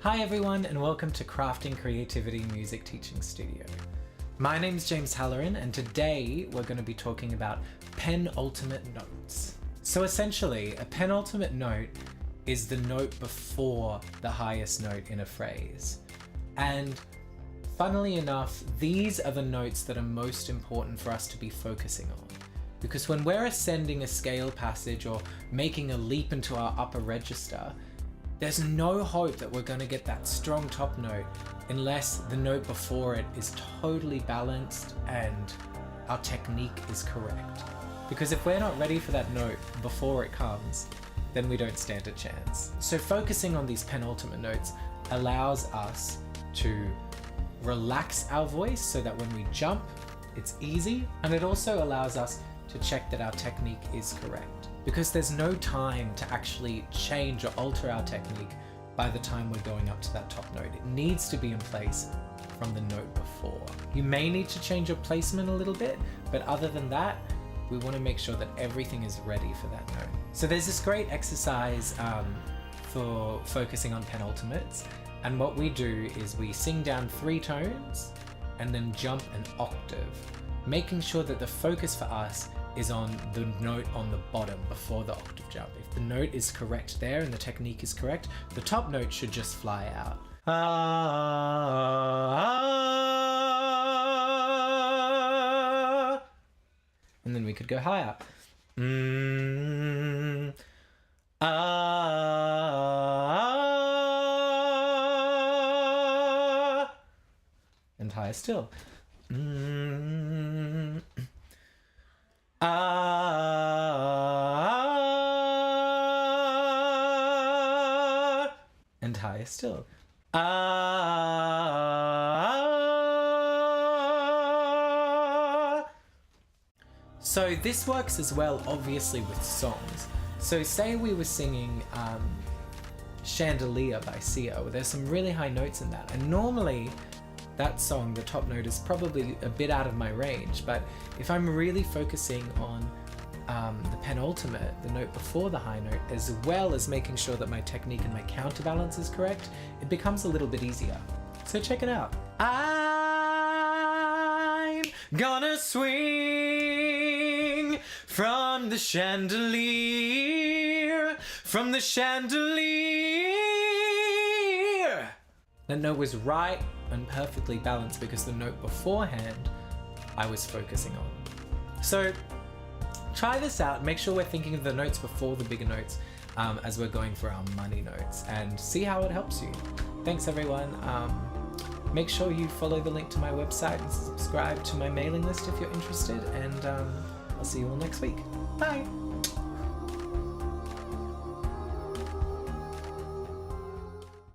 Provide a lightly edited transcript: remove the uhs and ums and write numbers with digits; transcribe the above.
Hi everyone and welcome to Crafting Creativity Music Teaching Studio. My name's James Halloran and today we're going to be talking about penultimate notes. So essentially, a penultimate note is the note before the highest note in a phrase. And funnily enough, these are the notes that are most important for us to be focusing on. Because when we're ascending a scale passage or making a leap into our upper register, there's no hope that we're going to get that strong top note unless the note before it is totally balanced and our technique is correct. Because if we're not ready for that note before it comes, then we don't stand a chance. So focusing on these penultimate notes allows us to relax our voice so that when we jump, it's easy, and it also allows us to check that our technique is correct. Because there's no time to actually change or alter our technique by the time we're going up to that top note. It needs to be in place from the note before. You may need to change your placement a little bit, but other than that, we want to make sure that everything is ready for that note. So there's this great exercise for focusing on penultimates, and what we do is we sing down 3 tones and then jump an octave, making sure that the focus for us is on the note on the bottom before the octave jump. If the note is correct there and the technique is correct, the top note should just fly out. And then we could go higher. And higher still. And higher still. So this works as well, obviously, with songs. So say we were singing Chandelier by Sia. There's some really high notes in that, and normally that song, the top note, is probably a bit out of my range, but if I'm really focusing on the penultimate, the note before the high note, as well as making sure that my technique and my counterbalance is correct, it becomes a little bit easier. So check it out. I'm gonna swing from the chandelier, from the chandelier. That note was right and perfectly balanced because the note beforehand I was focusing on. So try this out. Make sure we're thinking of the notes before the bigger notes as we're going for our money notes, and see how it helps you. Thanks everyone. Make sure you follow the link to my website and subscribe to my mailing list if you're interested, and I'll see you all next week. Bye!